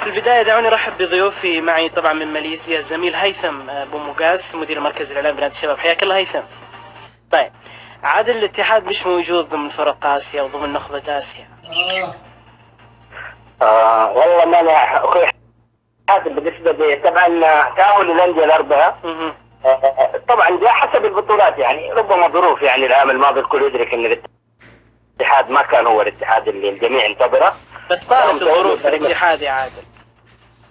في البداية دعوني أرحب بضيوفي. معي طبعا من ماليزيا الزميل هيثم أبو مقاس مدير مركز الإعلام بنادي الشباب. حياك الله هيثم. طيب، عادل الاتحاد مش موجود ضمن فرق آسيا وضمن نخبة آسيا. والله ما أنا أخوي هذا بالنسبة لي طبعا تعاون الأندية الأربعة. طبعا ده حسب البطولات، يعني ربما ظروف، يعني العام الماضي الكل يدرك أن الاتحاد ما كان هو الاتحاد اللي الجميع انتظره. بس طالت الظروف في الاتحاد يا عادل.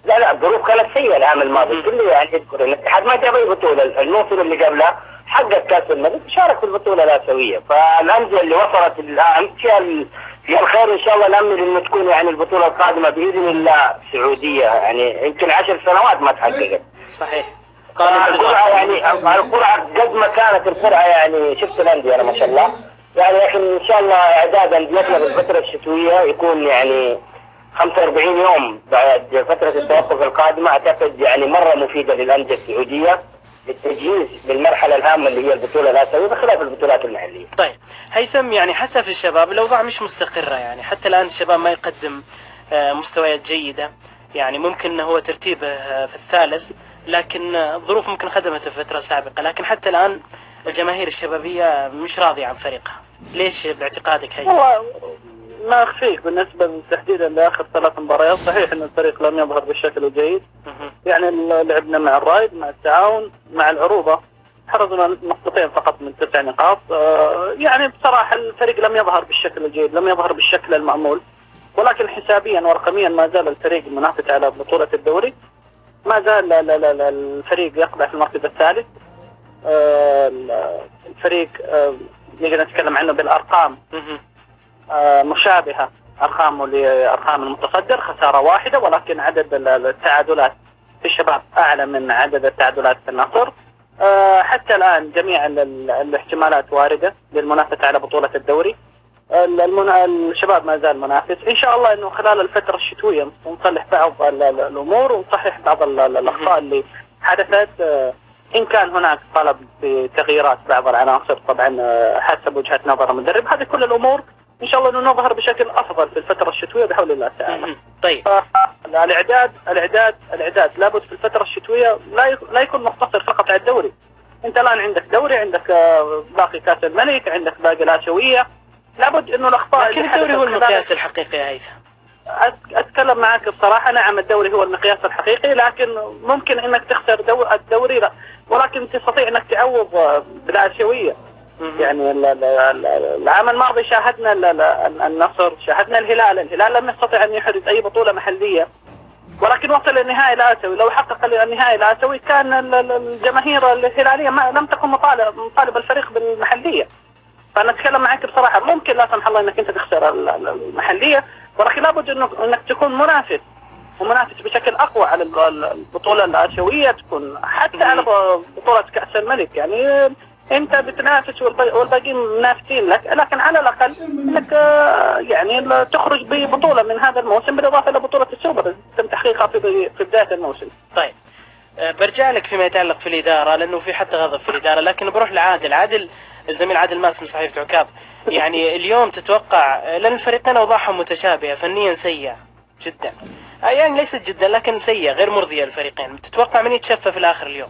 لا الظروف كانت سيئة العام الماضي، الكل يعني يذكر ان الاتحاد ما جاب اي بطولة. الموسم اللي قبله حقق كاس الملك، شارك في البطولة الآسيوية. فالأندية اللي وصلت الآن فيها الخير ان شاء الله. نأمل انه تكون يعني البطولة القادمة بإذن الله سعودية، يعني يمكن 10 سنوات ما تحققت. صحيح. القرعة يعني القرعة قد ما كانت القرعة، يعني شفت الأندية أنا ما شاء الله، يعني لكن ان شاء الله اعداد انديتنا بالفترة الشتوية يكون يعني 45 يوم بعد فترة التوقف القادمة. اعتقد يعني مرة مفيدة للأندية السعودية للتجهيز للمرحلة الهامة اللي هي البطولة الآسيوية بخلاف البطولات المحلية. طيب هيثم، يعني حتى في الشباب الأوضاع مش مستقرة، يعني حتى الآن الشباب ما يقدم مستويات جيدة. يعني ممكن أنه هو ترتيبه في الثالث، لكن الظروف ممكن خدمته في فترة سابقة، لكن حتى الآن الجماهير الشبابية مش راضية عن فريقها. ليش باعتقادك هيثم؟ ما أخفيك بالنسبة تحديدا لآخر 3 مباريات، صحيح أن الفريق لم يظهر بالشكل الجيد. يعني لعبنا مع الرايد، مع التعاون، مع العروبة، حرزنا نقطتين فقط من 9 نقاط. يعني بصراحة الفريق لم يظهر بالشكل الجيد، لم يظهر بالشكل المأمول، ولكن حسابيا ورقميا ما زال الفريق المنافس على بطولة الدوري. ما زال الفريق يقضي في المركز الثالث. الفريق نقدر نتكلم عنه بالأرقام مشابهة أرقامه لأرقام المتصدر، خسارة واحدة، ولكن عدد التعادلات في الشباب أعلى من عدد التعادلات في النصر. حتى الآن جميع الاحتمالات واردة للمنافسة على بطولة الدوري. الشباب ما زال منافس. إن شاء الله أنه خلال الفترة الشتوية نصلح بعض الأمور ونصحح بعض الأخطاء اللي حدثت. إن كان هناك طلب بتغييرات بعض العناصر طبعا حسب وجهة نظر المدرب، هذه كل الأمور إن شاء الله أنه نظهر بشكل أفضل في الفترة الشتوية بحول الله تعالى. طيب. الإعداد لابد في الفترة الشتوية لا يكون مقتصر فقط على الدوري. أنت الآن عندك دوري، عندك باقي كأس الملك، عندك باقي الآسيوية. لابد إنه الأخطاء، لكن الدوري هو المقياس الحقيقي يا هيثم. أتكلم معك بصراحة، نعم الدوري هو المقياس الحقيقي، لكن ممكن إنك تخسر الدوري لا، ولكن تستطيع إنك تعوض بالآسيوية. يعني العام الماضي شاهدنا النصر، شاهدنا الهلال لم يستطع أن يحرز أي بطولة محلية، ولكن وصل للنهائي الآسيوي. لو حقق النهائي الآسيوي كان الجماهير الهلالية لم تكن مطالب الفريق بالمحلية. فأنا أتكلم معك بصراحة، ممكن لا سمح الله أنك أنت تخسر المحلية، ولكن لابد أنك تكون منافس بشكل أقوى على البطولة الآسيوية، تكون حتى على بطولة كأس الملك. يعني أنت بتنافس والباقيين منافسين لك، لكن على الأقل أنك يعني تخرج ببطولة من هذا الموسم بالإضافة إلى بطولة السوبر تم تحقيقها في بداية الموسم. طيب، برجع لك فيما يتعلق في الإدارة، لأنه في حتى غضب في الإدارة، لكن بروح لعادل الزميل عادل ماس من صحيفة عكاب. يعني اليوم تتوقع، لأن الفريقين أوضاعهم متشابهة، فنيا سيئة جدا، يعني ليست جدا لكن سيئة غير مرضية للفريقين، تتوقع من يتشفى في الآخر اليوم؟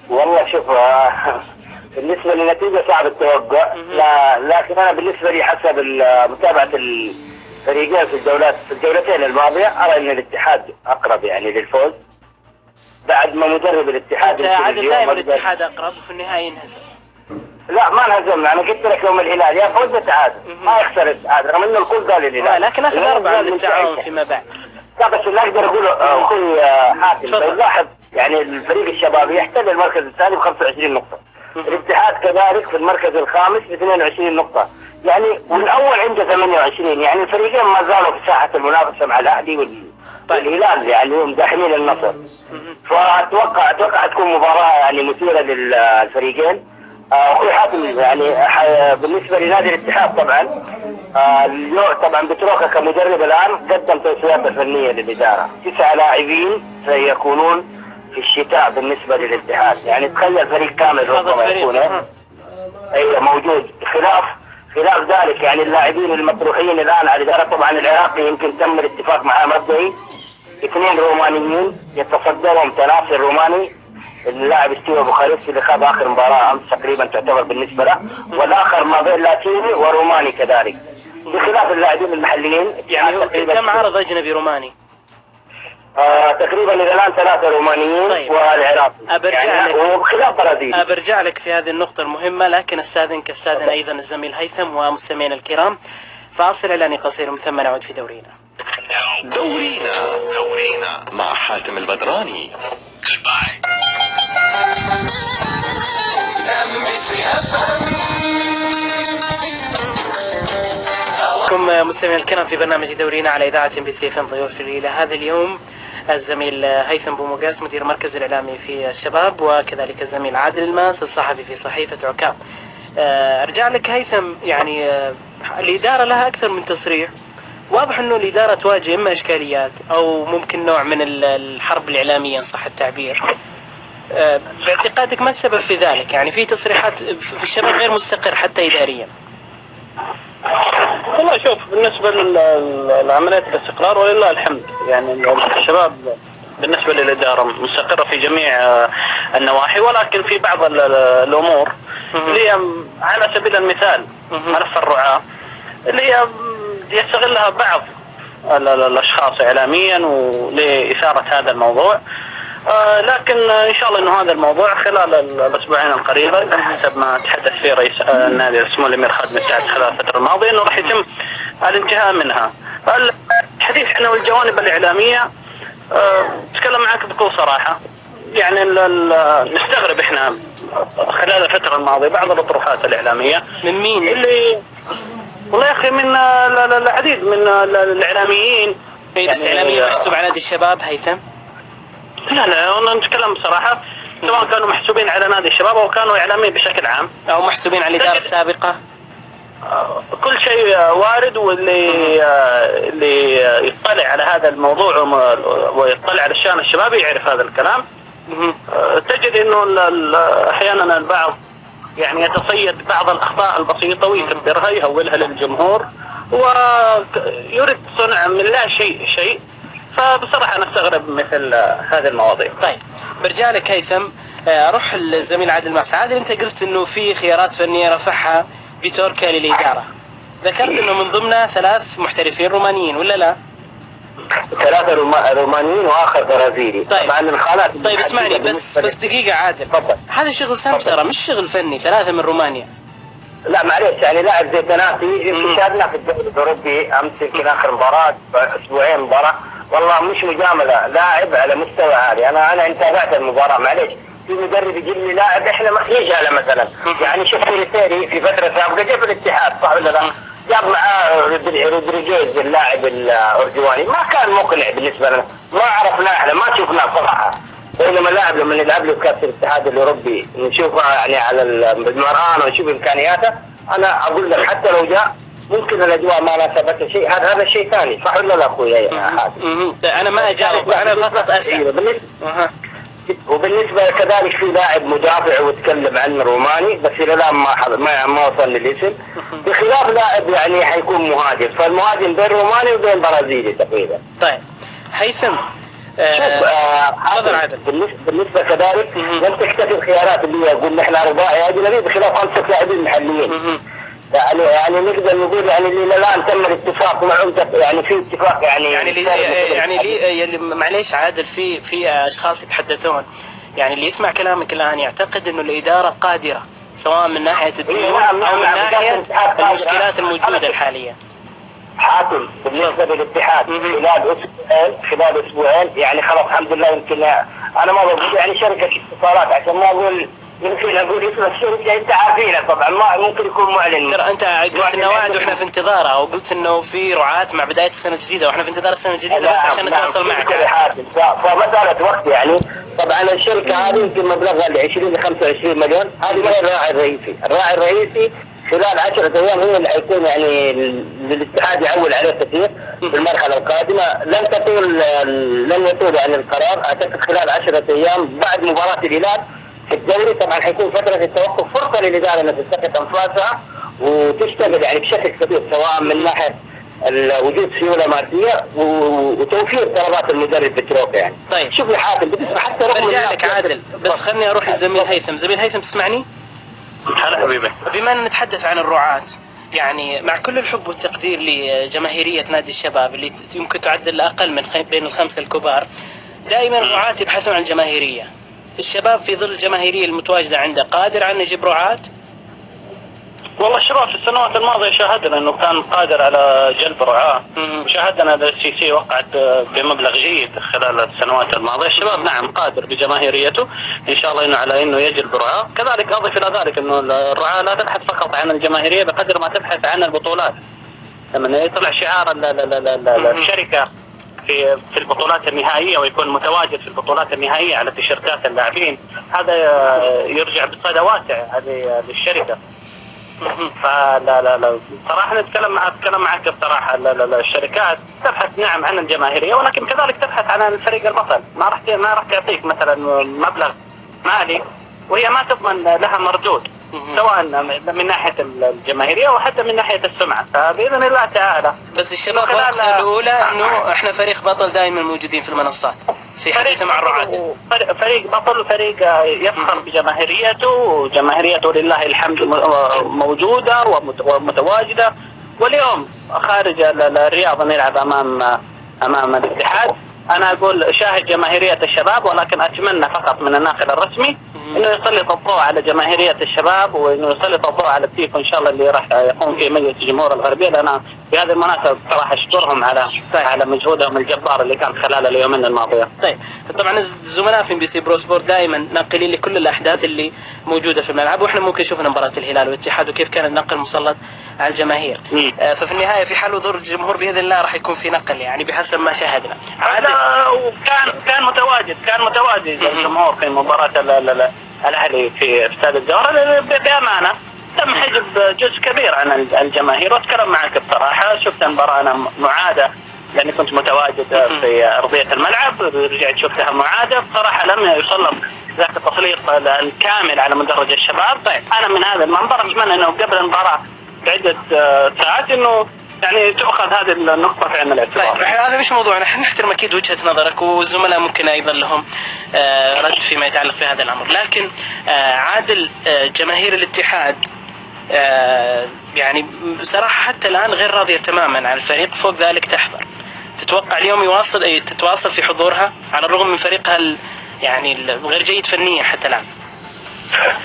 والله شوف، بالنسبة للنتيجة صعب التوقع. لكن أنا بالنسبة لي حسب متابعة الفريقين في الجولتين الماضية، أرى أن الاتحاد أقرب يعني للفوز بعد ما مدرب الاتحاد. عادل دائما الاتحاد أقرب وفي النهاية ينهزم. لا ما انهزمنا، أنا قلت لك يوم الهلال يا فوز تعادل، ما يخسر التعادل، رغم إنه الكل قال الهلال لكن أخذ 4 من التعاون فيما بعد. لا بس اللي أقدر أقوله أخوي حاتم، لاحظ يعني الفريق الشبابي يحتل المركز الثاني ب 25 نقطة، الاتحاد كذلك في المركز الخامس ب 22 نقطة، يعني والأول عنده 28. يعني الفريقين ما زالوا في ساحة المنافسة مع الأهلي والهلال، يعني هم داخلين النصر. فأتوقع تكون مباراة يعني مثيرة للفريقين. أخوي حاتم، يعني بالنسبة لنادي الاتحاد طبعا بتروكا كمدرب الآن قدم توصيات فنية للإدارة، 9 لاعبين سيكونون في الشتاء بالنسبة للاتحاد. يعني تخيل فريق كامل ربما يكون موجود، خلاف كذلك يعني اللاعبين المطروحين الان على الاداره، طبعا العراقي يمكن تم الاتفاق معاه مبدئي 2 رومانيين يتصدرهم تنافسي الروماني اللاعب ستيفو بوخارست اللي خاض اخر مباراه امس تقريبا تعتبر بالنسبه له، والاخر ما بين لاتيني وروماني كذلك، بخلاف اللاعبين المحليين. يعني كم عرض اجنبي روماني؟ تقريبا الى الان 3 رومانيين. طيب. والعراقي أبرجع يعني لك. وبخلاف برازيل. برجع لك في هذه النقطة المهمة، لكن استاذنك ايضا الزميل هيثم ومستمعينا الكرام، فاصل اعلاني قصير ثم نعود في دورينا. دورينا مع حاتم البدراني. بكم مستمعينا الكرام في برنامج دورينا على إذاعة MBC FM. ضيوفي إلى هذا اليوم الزميل هيثم بومقاس مدير المركز الإعلامي في الشباب، وكذلك الزميل عادل الماس الصحفي في صحيفة عكاظ. أرجع لك هيثم، يعني الإدارة لها أكثر من تصريح، واضح أنه الإدارة تواجه إما إشكاليات أو ممكن نوع من الحرب الإعلامية إن صح التعبير. باعتقادك ما السبب في ذلك؟ يعني في تصريحات في الشباب غير مستقر حتى إداريا. والله شوف، بالنسبة لعملية الاستقرار ولله الحمد، يعني الشباب بالنسبة للإدارة مستقرة في جميع النواحي، ولكن في بعض الأمور اللي هي على سبيل المثال ملف الرعاة اللي هي يستغلها بعض الأشخاص إعلاميا ولإثارة هذا الموضوع. لكن إن شاء الله إنه هذا الموضوع خلال الأسبوعين القريبة حسب ما تحدث فيه رئيس النادي سمو الأمير خادم السعد خلال الفترة الماضية إنه راح يتم الانتهاء منها. الحديث عن الجوانب الإعلامية أتكلم معك بكل صراحة، يعني نستغرب إحنا خلال الفترة الماضية بعض الأطروحات الإعلامية. من مين؟ اللي والله يا أخي من العديد من الإعلاميين. بس إعلاميين محسوب على نادي الشباب هيثم؟ لا أنا نتكلم بصراحة، سواء كانوا محسوبين على نادي الشباب أو كانوا إعلاميين بشكل عام أو محسوبين على الإدارة السابقة. كل شيء وارد، واللي يطلع على هذا الموضوع ويطلع على الشأن الشبابي يعرف هذا الكلام. تجد إنه أحيانا البعض يعني يتصيد بعض الأخطاء البسيطة ويكبرها يهولها للجمهور ويريد صنع من لا شيء. فبصراحة أنا أستغرب مثل هذه المواضيع. طيب برجع لك هيثم، أروح الزميل عادل الماس. عادل، أنت قلت إنه في خيارات فنية رفعها فيتوركا للإدارة، ذكرت إنه من ضمنها 3 محترفين رومانيين ولا لا؟ 3 رومانيين وآخر برازيلي. طيب. طبعا الخانات. طيب اسمعني بس دقيقة عادل. تفضل. هذا شغل سمسرة مش شغل فني، 3 من رومانيا. لا معليش، يعني لاعب زي تنافي شاهدنا في الدوري الأوروبي أمس يمكن آخر مباراة أسبوعين مباراة، والله مش مجاملة، لاعب على مستوى عالي. أنا تابعت المباراة. معليش، في مدرب يجيب لي لاعب احنا ما يجهله مثلا. يعني شفت ريتيري في فترة سابقة جاب الاتحاد صح ولا لا؟ جاب معاه رودريجيز اللاعب الأرجواني، ما كان مقنع بالنسبة لنا، ما عرفناه احنا، ما شفناه صراحة. بينما اللاعب لما يلعب له كأس الاتحاد الأوروبي نشوفه يعني على المرآن ونشوف إمكانياته، أنا أقول لك حتى لو جاء ممكن الأجواء ما ناسبته شيء، هذا شيء ثاني صح ولا لا أخوي يا حاتم؟ أنا ما أجاوب، أنا فقط أسأل. وبالنسبة كذلك في لاعب مدافع وتكلم عنه روماني بس إلى الآن ما وصل للاسم، بخلاف لاعب يعني حيكون مهاجم، فالمهاجم بين روماني وبين برازيلي تقريبا. طيب هيثم، شوف عادل. بالنسبة كذلك لم تكتفي الخيارات اللي يقول نحن رباعي أجنبي بخلاف 5 لاعبين محليين. يعني نقدر نقول يعني اللي الآن تم الاتفاق معهم، يعني في اتفاق يعني معليش عادل، في اشخاص يتحدثون، يعني اللي يسمع كلامك الآن يعتقد انه الإدارة قادرة سواء من ناحية الديون او من ناحية المشكلات الموجودة الحالية. حاتم بالنسبة للاتحاد خلال اسبوعين يعني خلاص الحمد لله. يمكن انا ما بقول يعني شركة اتصالات عشان ما اقول، يمكن اقول اسم الشركة انت عارفينها طبعا، ما ممكن يكون معلن. ترى انت قلت انه وعد واحنا في انتظاره، او قلت انه في رعاة مع بداية السنة الجديدة واحنا في انتظار السنة الجديدة بس عشان نتواصل معك. فمسألة وقت يعني. طبعا الشركة هذه يمكن مبلغها ل 20 ل 25 مليون، هذه ما هي الراعي الرئيسي. الراعي الرئيسي خلال 10 أيام هو اللي حيكون يعني للاتحاد يعول عليه كثير في المرحلة القادمة. لن يطول يعني القرار، اعتقد خلال 10 أيام بعد مباراة الهلال في الدوري. طبعا حيكون فترة التوقف فرصة للإدارة أن تلتقط أنفاسها تشتغل يعني بشكل كبير، سواء من ناحيه وجود سيوله ماديه وتوفير طلبات المدرب بتروك يعني. طيب شوف يا حاتم حتى رغم برجع لك عادل، بس خلني اروح للزميل هيثم. زميل هيثم تسمعني؟ هلا حبيبي. بما ان نتحدث عن الرعاة، يعني مع كل الحب والتقدير لجماهيرية نادي الشباب اللي يمكن تعدل اقل من بين الخمسة الكبار، دائما الرعاة يبحثون عن الجماهيرية. الشباب في ظل الجماهيرية المتواجدة عنده قادر على يجيب رعاة؟ والله الشباب في السنوات الماضية شاهدنا انه كان قادر على جلب رعاة، وشاهدنا السي سي وقعت بمبلغ جيد خلال السنوات الماضية. الشباب نعم قادر بجماهيريته ان شاء الله انه على انه يجلب رعاة. كذلك اضيف الى ذلك انه الرعاة لا تبحث فقط عن الجماهيرية بقدر ما تبحث عن البطولات. لما يطلع شعار الشركة في البطولات النهائية ويكون متواجد في البطولات النهائية على تيشيرتات اللاعبين، هذا يرجع بصدى واسع للشركة. فلا صراحة نتكلم معك بصراحة. الشركات تبحث نعم عن الجماهيرية، ولكن كذلك تبحث عن الفريق البطل. ما راح تعطيك مثلا مبلغ مالي وهي ما تضمن لها مردود، سواء من ناحية الجماهيرية وحتى من ناحية السمعة. فبإذن الله تعالى بس الشباب واقفة الأولى انه احنا فريق بطل دائما موجودين في المنصات في حديث مع الرعاة. فريق بطل، فريق يفخر بجماهيريته، وجماهيريته لله الحمد موجودة ومتواجدة. واليوم خارج الرياض نلعب امام الاتحاد. انا اقول شاهد جماهيرية الشباب، ولكن اتمنى فقط من الناقل الرسمي انه يسلط الضوء على جماهيرية الشباب، وانه يسلط الضوء على التيفو ان شاء الله اللي راح يقوم فيه مجلس الجمهور الغربية. لأنا في هذه المناسبة صراحة اشكرهم على مجهودهم الجبار اللي كان خلال اليومين الماضية. طيب طبعا الزملاء في BBC برو سبورت دائما ناقلين لكل الاحداث اللي موجودة في الملعب، واحنا ممكن شفنا مباراة الهلال والاتحاد وكيف كان النقل مسلط على الجماهير. ففي النهاية في حال حضور الجمهور بإذن الله راح يكون في نقل يعني بحسب ما شاهدنا. كان متواجد الجمهور في مباراة الأهلي في استاد الجوهرة بأمانة. تم حجب جزء كبير عن الجماهير، واتكلم معك بصراحة. شفت المباراة أنا معادة لأني كنت متواجد في أرضية الملعب، رجعت شفتها معادة. بصراحة لم يسلط ذاك التسليط الكامل على مدرج الشباب. طيب أنا من هذا المنظر أتمنى أنه قبل المباراة بعدة ساعات أنه يعني تأخذ هذه النقطة في عين الاعتبار. طيب هذا مش موضوعنا، نحن نحترم أكيد وجهة نظرك، والزملاء ممكن أيضا لهم رد فيما يتعلق في هذا الأمر. لكن عادل جماهير الاتحاد يعني بصراحة حتى الآن غير راضية تماما عن الفريق، فوق ذلك تحذر. تتوقع اليوم تتواصل في حضورها على الرغم من فريقها يعني غير جيد فنيا حتى الآن؟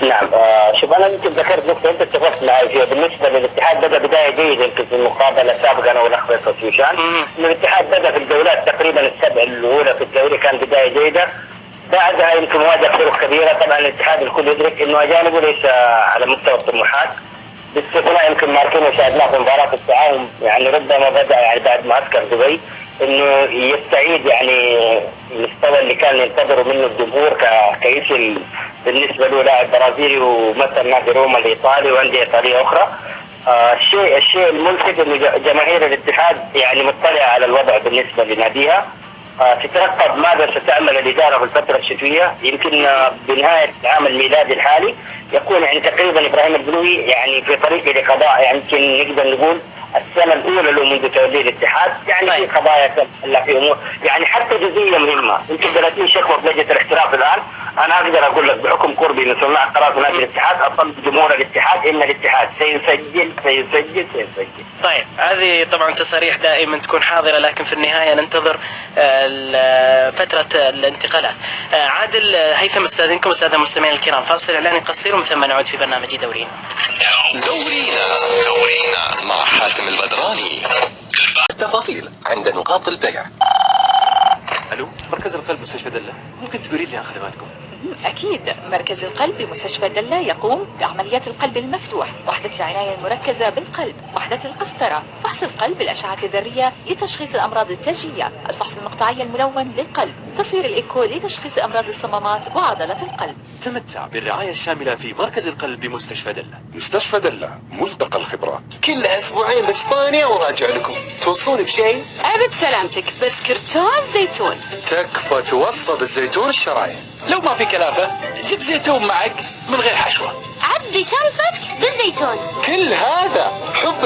نعم. شوف انا يمكن ذكرت نقطه انت اتفقت معي فيها. بالنسبه للاتحاد بدا بدايه جيده يمكن في المقابله السابقه انا والاخ فيصل شوشان، ان الاتحاد بدا في الجولات تقريبا السبع الاولى في الدوري كان بدايه جيده. بعدها يمكن واجه فرق كبيره. طبعا الاتحاد الكل يدرك انه اجانبه ليس على مستوى الطموحات، باستثناء يمكن ماركين وشاهدناه في مباراه التعاون. يعني ربما بدا يعني بعد معسكر دبي انه يستعيد يعني المستوى اللي كان ينتظره منه الجمهور كاسم بالنسبه له لاعب برازيلي ومثل نادي روما الايطالي وانديه ايطاليه اخرى. الشيء الملفت انه جماهير الاتحاد يعني مطلعه على الوضع بالنسبه لناديها. تترقب ماذا ستعمل الاداره في الفتره الشتويه. يمكن بنهايه العام الميلادي الحالي يكون يعني تقريبا ابراهيم البلوي يعني في طريقه لقضاء يعني يمكن نقدر نقول السنه الاولى له منذ تولي الاتحاد. يعني في قضايا لا في امور يعني حتى جزئيه مهمه. يمكن 30 شكوى بلجنه الاحتراف الان. انا اقدر اقول لك بحكم قربي من صناع قرار نادي الاتحاد اطلب جمهور الاتحاد ان الاتحاد سيسجل. طيب هذه طبعا تصاريح دائما تكون حاضره، لكن في النهايه ننتظر فتره الانتقالات. عادل هيثم استاذنكم الساده المستمعين الكرام فاصل اعلاني قصير ومن ثم نعود في برنامج دورينا مع حاتم البدراني. التفاصيل عند نقاط البيع. الو مركز القلب مستشفى دلة، ممكن تقولي لي عن خدماتكم؟ أكيد. مركز القلب بمستشفى دلة يقوم بعمليات القلب المفتوح، وحدة العناية المركزة بالقلب، وحدة القسطرة، فحص القلب بالأشعة الذرية لتشخيص الأمراض التاجية، الفحص المقطعي الملون للقلب، تصوير الإيكو لتشخيص أمراض الصمامات وعضلة القلب. تمتع بالرعاية الشاملة في مركز القلب بمستشفى دلة. مستشفى دلة ملتقى الخبرات. كل أسبوعين بإسبانيا وراجع لكم. توصوني بشيء؟ أبد سلامتك، بس كرتون زيتون. تكفى توصى بالزيتون الشرايح. لو ما في كلافة جيب زيتون معك من غير حشوة. عبي شنطتك بالزيتون. كل هذا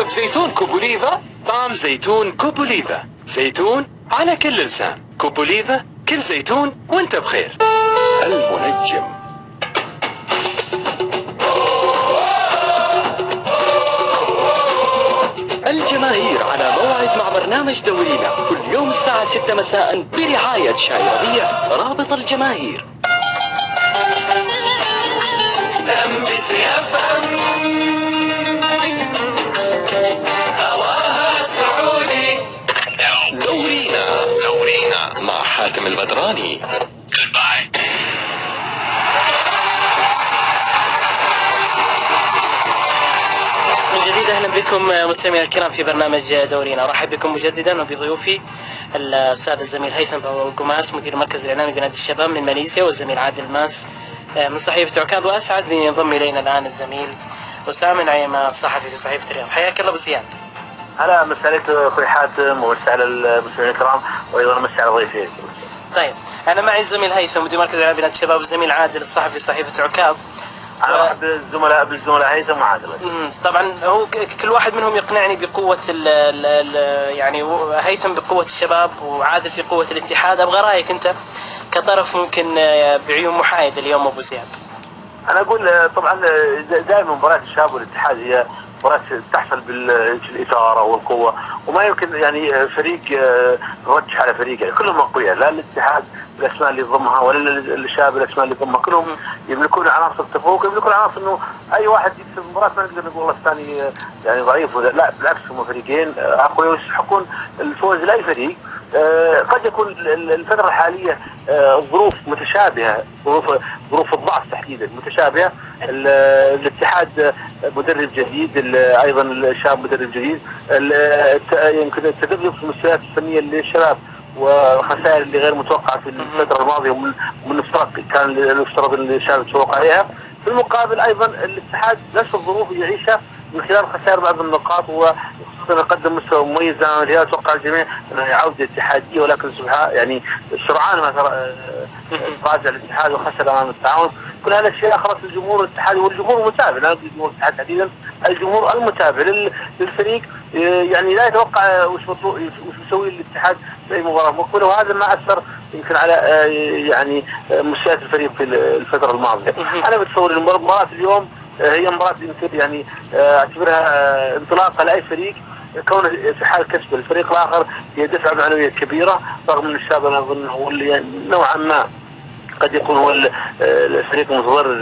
بزيتون كوبوليفا، طعم زيتون كوبوليفا، زيتون على كل لسان. كوبوليفا، كل زيتون وانت بخير. المنجم. الجماهير على موعد مع برنامج دورينا كل يوم الساعة 6 مساء برعاية شاي ربيع رابط الجماهير. هواها سعودي. دورينا مع حاتم البدراني. من جديد اهلا بكم مستمعي الكرام في برنامج دورينا. ارحب بكم مجددا وبضيوفي الاستاذ الزميل هيثم قماس مدير المركز الاعلامي بنادي الشباب من ماليزيا، والزميل عادل ماس من صحيفه عكاظ، واسعد بان ينضم الينا الان الزميل اسامه نعيمه الصحفي في صحيفه الرياض. حياك الله ابو زياد. هلا، مساء عليك اخوي حاتم، ومساء على المستمعين الكرام، وايضا مساء على ضيفي. طيب انا معي الزميل هيثم مدير مركز الاعلامي بنادي الشباب، والزميل عادل الصحفي في صحيفه عكاظ. انا واحد بالزملاء هيثم وعادل. طبعا هو كل واحد منهم يقنعني بقوه يعني هيثم بقوه الشباب وعادل في قوه الاتحاد. ابغى رايك انت كطرف ممكن بعيون محايده اليوم ابو زياد. انا اقول طبعا دائما مباراه الشباب والاتحاد هي مباراه تحصل بالاثاره والقوه، وما يمكن يعني فريق يرجح على فريق، يعني كلهم اقوياء، لا الاتحاد الاسماء اللي يضمها ولا الشباب الاسماء اللي يضمها، كلهم يملكون عناصر تفوق، يملكون عناصر انه اي واحد يكسب المباراه ما نقدر نقول الثاني يعني ضعيف، لا بالعكس هم فريقين اقوياء ويستحقون الفوز لاي فريق. قد يكون الفتره الحاليه الظروف متشابهه، ظروف الضعف تحديدا متشابهه. الاتحاد مدرب جديد، ايضا الشاب مدرب جديد، يمكن التذبذب في المستويات الفنيه للشباب والخسائر اللي غير متوقعه في الفتره الماضيه ومن الفرق كان المفترض ان الشباب يتفوق عليها. في المقابل ايضا الاتحاد نفس الظروف يعيشها من خلال خسائر بعض النقاط، وخصوصا قدم مستوى مميز. لا اتوقع الجميع انه عوده اتحاديه، ولكن سبحان يعني سرعان ما تراجع الاتحاد وخسر امام التعاون. كل هذه الاشياء خلاص الجمهور الاتحادي والجمهور المتابع، لا الجمهور الاتحاد تحديدا، الجمهور المتابع للفريق يعني لا يتوقع وش يسوي الاتحاد في اي مباراه مقبله، وهذا ما اثر يمكن على يعني مستويات الفريق في الفتره الماضيه. انا بتصور المباراه اليوم هي مباراه يمكن يعني اعتبرها انطلاقه لاي فريق، كونه في حال كسب الفريق الاخر هي دفعه معنويه كبيره، رغم ان الشباب انا اظن هو اللي يعني نوعا ما قد يكون هو الفريق المتضرر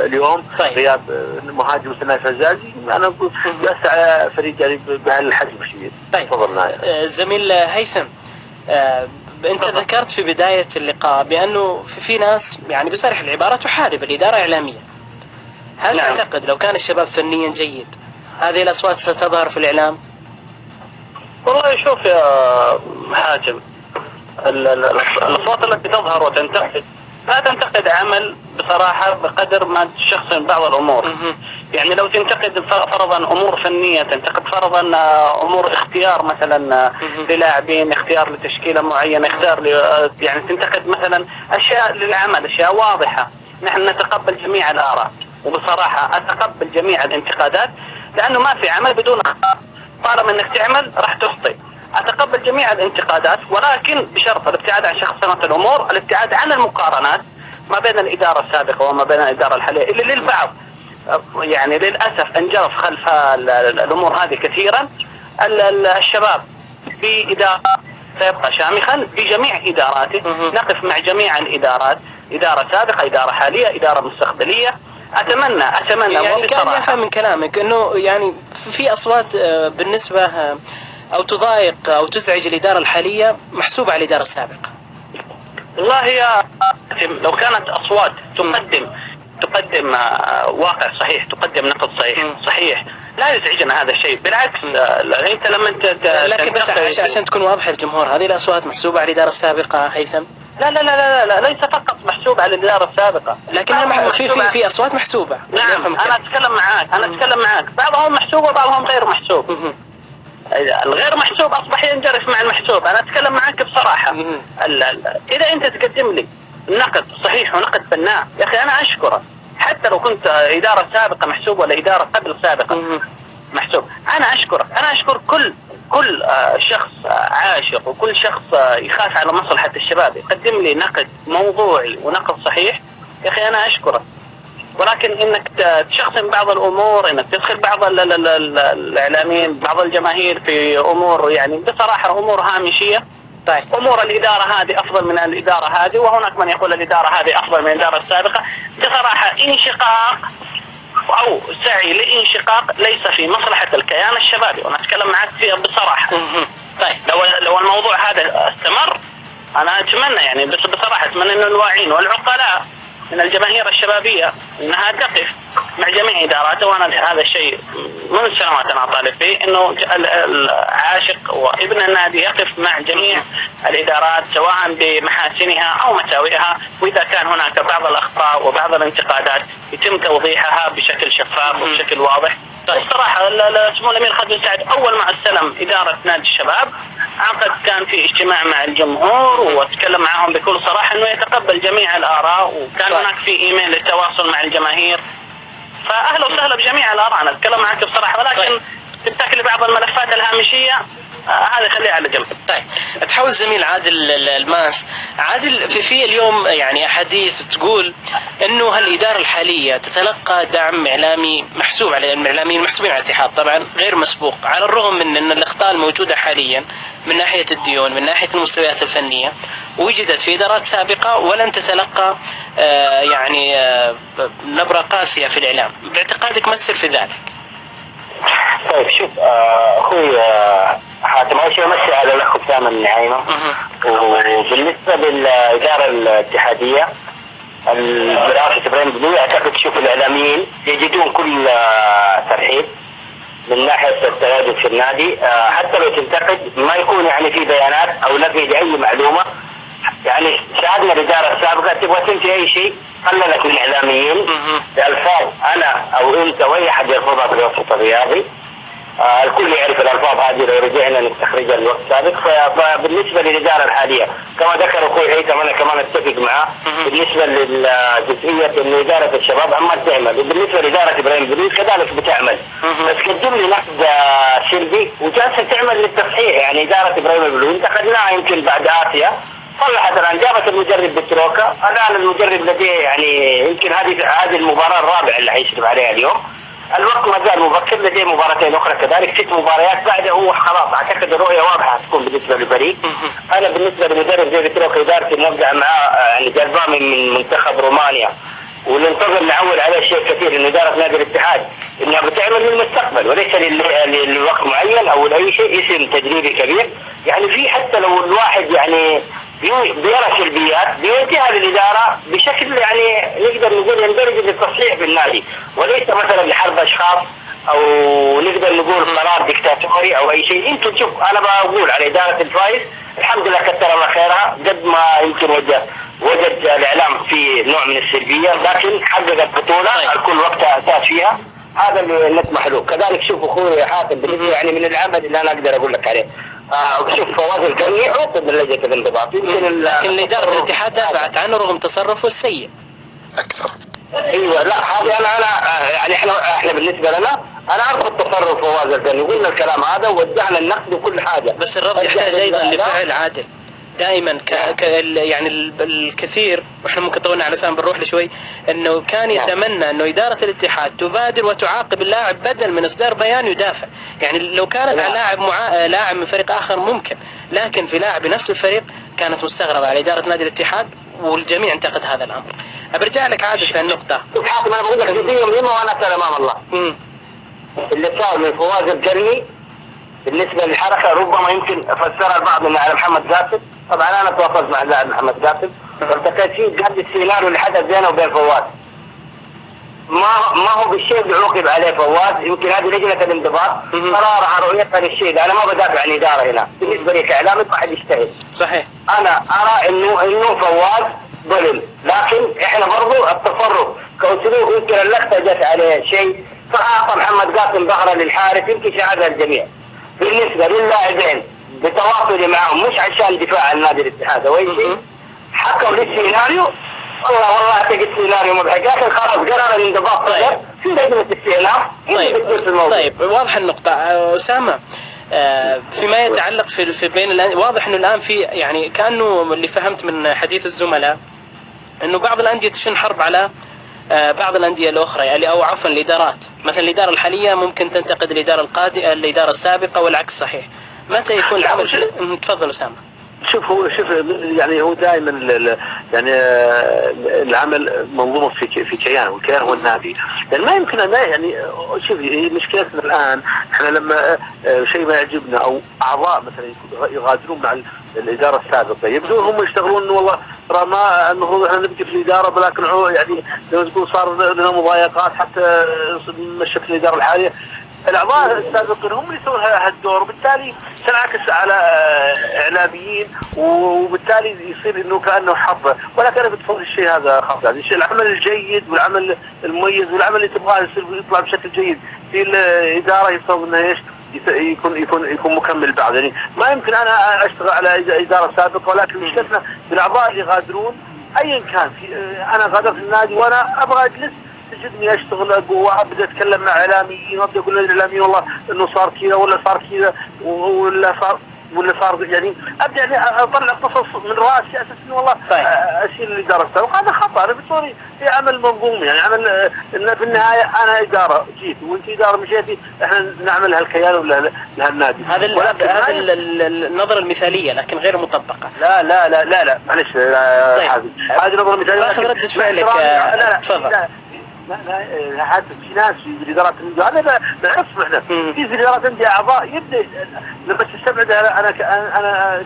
اليوم. طيب. غياب مهاجم سناء فزازي انا اقول يسعى فريق يعني بهالحجم الشديد. طيب زميل هيثم، انت ذكرت في بدايه اللقاء بانه في ناس يعني بصريح العباره تحارب الاداره اعلاميا. هل تعتقد لو كان الشباب فنيا جيد هذه الاصوات ستظهر في الاعلام؟ والله شوف يا حاتم، الاصوات التي تظهر وتنتقد لا تنتقد عمل بصراحه بقدر ما تشخصن بعض الامور. يعني لو تنتقد فرضا امور فنيه، تنتقد فرضا امور اختيار مثلا للاعبين، اختيار لتشكيله معينه، اختيار يعني تنتقد مثلا اشياء للعمل، اشياء واضحه. نحن نتقبل جميع الاراء، وبصراحه اتقبل جميع الانتقادات، لانه ما في عمل بدون اخطاء، طالما انك تعمل راح تخطئ. اتقبل جميع الانتقادات، ولكن بشرط الابتعاد عن شخصنة الامور، الابتعاد عن المقارنات ما بين الاداره السابقه وما بين الاداره الحاليه، اللي للبعض يعني للاسف انجرف خلف الامور هذه كثيرا. الشباب باداره سيبقى شامخا بجميع اداراته، نقف مع جميع الادارات، اداره سابقه، اداره حاليه، اداره مستقبليه. اتمنى يعني كان يفهم من كلامك انه يعني في اصوات بالنسبه او تضايق او تزعج الاداره الحاليه محسوبه على الاداره السابقه. والله يا لو كانت اصوات تقدم واقع صحيح، تقدم نقد صحيح لا يزعجنا هذا الشيء، بالعكس. انت لما لكن بس عشان تكون واضحه للجمهور، هذه الاصوات محسوبه على الاداره السابقه هيثم؟ لا لا لا لا لا، ليس فقط محسوبه على الاداره السابقه، لكنها في اصوات محسوبه. نعم انا اتكلم معك، بعضهم محسوب وبعضهم غير محسوب. الغير محسوب اصبح ينجرف مع المحسوب. انا اتكلم معك بصراحه. اذا انت تقدم لي نقد صحيح ونقد بناء، يا اخي انا اشكره، حتى لو كنت اداره سابقه محسوب ولا اداره قبل سابقه محسوب، انا اشكر كل شخص عاشق وكل شخص يخاف على مصلحة الشباب يقدم لي نقد موضوعي ونقد صحيح. يا اخي انا اشكره، ولكن انك تشخصن بعض الامور، انك تدخل بعض الاعلاميين بعض الجماهير في امور يعني بصراحة امور هامشية. طيب امور الادارة هذه افضل من الادارة هذه، وهناك من يقول الادارة هذه افضل من الادارة السابقة. بصراحة انشقاق او سعي لانشقاق ليس في مصلحة الكيان الشبابي، وانا اتكلم معك فيها بصراحة. طيب لو الموضوع هذا استمر انا اتمنى يعني بس بصراحة اتمنى ان الواعين والعقلاء من الجماهير الشبابية انها تقف مع جميع اداراتها، وانا هذا الشيء من سنوات انا اطالب فيه، انه العاشق وابن النادي يقف مع جميع الادارات سواء بمحاسنها او مساوئها، واذا كان هناك بعض الاخطاء وبعض الانتقادات يتم توضيحها بشكل شفاف وبشكل واضح. الصراحة سمو الأمير خالد بن سعد أول ما استلم إدارة نادي الشباب عقد كان في اجتماع مع الجمهور وتكلم معهم بكل صراحة أنه يتقبل جميع الآراء، وكان هناك في إيميل للتواصل مع الجماهير. فأهلا وسهلا بجميع الآراء، أنا أتكلم معك بصراحة، ولكن تتاكل بعض الملفات الهامشية هذا خليها على جنب. طيب تحاول زميل عادل الماس، عادل في اليوم يعني أحاديث تقول أنه هالإدارة الحالية تتلقى دعم إعلامي محسوب على الإعلاميين محسوبين على الاتحاد طبعا غير مسبوق، على الرغم من أن الأخطاء الموجودة حاليا من ناحية الديون من ناحية المستويات الفنية وجدت في إدارات سابقة ولن تتلقى يعني نبرة قاسية في الإعلام. باعتقادك ما السر في ذلك؟ طيب شوف اخوي حاتم، اول شيء امسي على الاخ اسامه النعيمه. وبالنسبه للاداره الاتحاديه برئاسه ابراهيم بلوي، اعتقد شوف الاعلاميين يجدون كل ترحيب من ناحيه التواجد في النادي، حتى لو تنتقد ما يكون يعني في بيانات او نفي لاي معلومه. يعني شاهدنا الاداره السابقه تبغى تنفي اي شيء قللت من الاعلاميين بألفاظ انا او انت واي احد يرفضها في الوسط الرياضي. الكل يعرف الالفاظ هذه لو رجعنا نستخرجها الوقت السابق. فبالنسبه للاداره الحاليه كما ذكر اخوي هيثم انا كمان اتفق معه بالنسبه للجزئيه انه اداره الشباب عمال تعمل، وبالنسبه لاداره ابراهيم بلوي كذلك بتعمل، بس قدم لي نقد سلبي وجالسه تعمل للتصحيح. يعني اداره ابراهيم بلوي انتقدناها يمكن بعد اسيا، صلحت الان جابت المدرب بتروكا، الان المدرب لديه يعني يمكن هذه المباراه الرابعه اللي حيشرف عليها اليوم. الوقت ما زال مبكر، لديه مباراتين اخرى كذلك 6 مباريات بعده، هو خلاص اعتقد الرؤيه واضحه هتكون بالنسبه للفريق. انا بالنسبه لمدرب زي بتروكا ادارتي موقع معاه يعني جلباه من منتخب رومانيا، وننتظر نعول عليه شيء كثير انه اداره نادي الاتحاد انها بتعمل للمستقبل وليس لوقت معين او لاي شيء، اسم تدريبي كبير. يعني في حتى لو الواحد يعني بيرى سلبيات بيوجهها للاداره بشكل يعني نقدر نقول يندرج للتصحيح في النادي، وليس مثلا لحرب اشخاص او نقدر نقول قرار ديكتاتوري او اي شيء. انتم شوف انا بقول على اداره الفايز الحمد لله كثر الله خيرها، قد ما يمكن وجد الاعلام في نوع من السلبيه لكن حققت بطوله الكل وقتها اساس فيها، هذا اللي نطمح له. كذلك شوف اخوي حاتم بالنسبه يعني من العمل اللي انا اقدر اقول لك عليه، شوف فواز القرني عقد من لجنه الانضباط، لكن اداره الاتحاد دافعت عنه رغم تصرفه السيء اكثر. ايوه لا هذه انا يعني احنا بالنسبه لنا انا ارفض تصرف فواز القرني، قلنا الكلام هذا ووجهنا النقد وكل حاجه، بس الرفض يحتاج ايضا لفعل عادل دائما يعني الكثير، واحنا ممكن طولنا على لسان بنروح لشوي، انه كان يتمنى انه اداره الاتحاد تبادر وتعاقب اللاعب بدل من اصدار بيان يدافع. يعني لو كانت على لاعب من فريق اخر ممكن، لكن في لاعب بنفس الفريق كانت مستغربه على اداره نادي الاتحاد والجميع انتقد هذا الامر. برجع لك عادل في النقطه. شوف حاتم انا بقول لك جزئيه مهمه وانا اسال امام الله. اللي صار من فواز القرني بالنسبه للحركه ربما يمكن فسرها البعض انه على محمد قاسم، طبعا انا تواصلت مع اللاعب محمد قاسم والتقيت فيه قال السيناريو اللي حدث بينه وبين فواز ما هو بالشيء اللي عوقب عليه فواز، يمكن هذه لجنه الانضباط قرارها رؤيتها للشيء ده. انا ما بدافع عن اداره هنا، بالنسبه لي كاعلامي ما حد يجتهد. صحيح. انا ارى انه فواز ظلم، لكن احنا برضو التصرف كاسلوب يمكن اللقطه جت عليه شيء، فاعطى محمد قاسم ظهره للحارس يمكن شاهدها الجميع. بالنسبه للاعبين بتواصلي معهم مش عشان دفاع عن نادي الاتحاد او اي شيء، حكوا للسيناريو والله اعتقد سيناريو مضحك، لكن خلاص قرار الانضباط صدر في لجنة استئناف. طيب واضح النقطة. أسامة، فيما يتعلق في بين واضح انه الان في يعني كانه اللي فهمت من حديث الزملاء انه بعض الانديه تشن حرب على بعض الانديه الاخرى، يعني او عفوا الادارات، مثلا الاداره الحاليه ممكن تنتقد الاداره السابقه والعكس صحيح. متى يكون العمل؟ تفضل اسامه. شوف يعني هو دائما يعني العمل منظومه في كيان، والكيان هو النادي. يعني ما يمكن ان يعني شوف هي مشكلتنا الان احنا لما شيء ما يعجبنا او اعضاء مثلا يغادرون مع الاداره السابقه يبدون هم يشتغلون انه والله ترى ما المفروض احنا نبقى في الاداره، ولكن يعني زي ما تقول صار لنا مضايقات حتى مشت الاداره الحاليه. الاعضاء السابقين هم اللي يسوون هالدور، وبالتالي تنعكس على اعلاميين، وبالتالي يصير انه كانه حظ. ولكن انا بتفضل الشيء هذا خاص، يعني العمل الجيد والعمل المميز والعمل اللي تبغاه يصير يطلع بشكل جيد في الاداره، يفترض انه ايش يكون مكمل بعد. يعني ما يمكن انا اشتغل على اداره سابقه، ولكن مشكلتنا بالاعضاء اللي يغادرون ايا كان. انا غادرت النادي وانا ابغى اجلس تجدني اشتغل وابدا اتكلم مع اعلاميين وابدا اقول للاعلاميين والله انه صار كذا ولا صار كذا ولا صار يعني ابدا يعني اطلع قصص من راسي اساس انه والله اشيل الاداره السابقه. هذا خطا. انا بتصوري في عمل منظومي، يعني عمل ان في النهايه انا اداره جيت وانت اداره مشيتي، احنا نعمل هالكيان ولا لهالنادي. هذا النظره المثاليه لكن غير مطبقه. لا لا لا لا لا معلش. هذه نظره مثاليه. باخذ رده فعلك. تفضل. لا حتى في ناس في الادارات الانديه هذا نعرف احنا في الادارات الانديه اعضاء يبدا لما تستبعد انا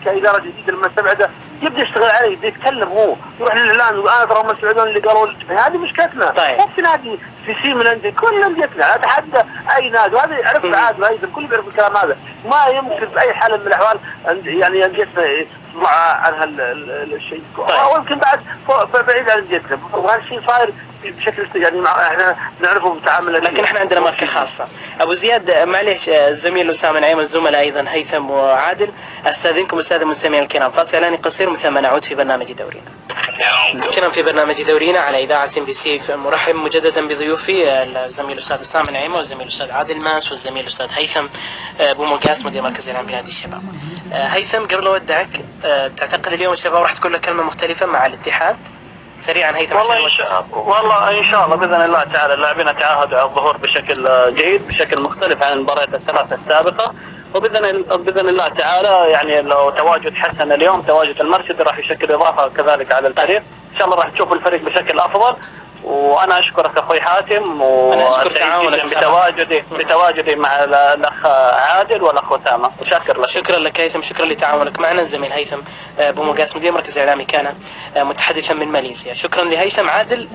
كاداره جديده لما استبعده يبدا يشتغل عليه، يبدا يتكلم هو يروح للاعلام يقول انا ترى هم السعوديين اللي قالوا. هذه مشكلتنا. مو في نادي في شيء من الانديه، كل انديتنا اتحدى اي نادي، وهذا يعرف عاد وهيثم الكل يعرف الكلام هذا. ما يمكن باي حال من الاحوال يعني انديتنا تطلع عن هالشيء. ويمكن بعد بعيد عن انديتنا، وهذا الشيء صاير بشكل يعني احنا نعرفه بتعامل. لكن احنا عندنا ماركه خاصه. ابو زياد معليش، الزميل اسامه نعيم، الزملاء ايضا هيثم وعادل، استاذنكم الساده المستمعين الكرام فاصل اعلاني قصير من ثم نعود في برنامج دورينا. كنا في برنامج دورينا على اذاعه MBC. مرحب مجددا بضيوفي الزميل الاستاذ اسامه نعيم والزميل الاستاذ عادل ماس والزميل الاستاذ هيثم بومقاس مدير مركز الاعلام بنادي الشباب. هيثم قبل اودعك، تعتقد اليوم الشباب راح تقول لك كلمه مختلفه مع الاتحاد؟ سريعا هيثم. والله ان شاء الله باذن الله تعالى اللاعبين تعهدوا على الظهور بشكل جيد بشكل مختلف عن المباريات الثلاث السابقه، وباذن الله تعالى يعني لو تواجد حسن اليوم تواجد المرشد راح يشكل اضافه كذلك على الفريق. ان شاء الله راح تشوف الفريق بشكل افضل. وانا اشكرك اخوي حاتم، بتواجدي مع الاخ عادل والاخ اسامه، وشاكر لك. شكرا لك هيثم، شكرا لتعاونك معنا. الزميل هيثم بومقاس مدير مركز اعلامي كان متحدثا من ماليزيا. شكرا لهيثم. عادل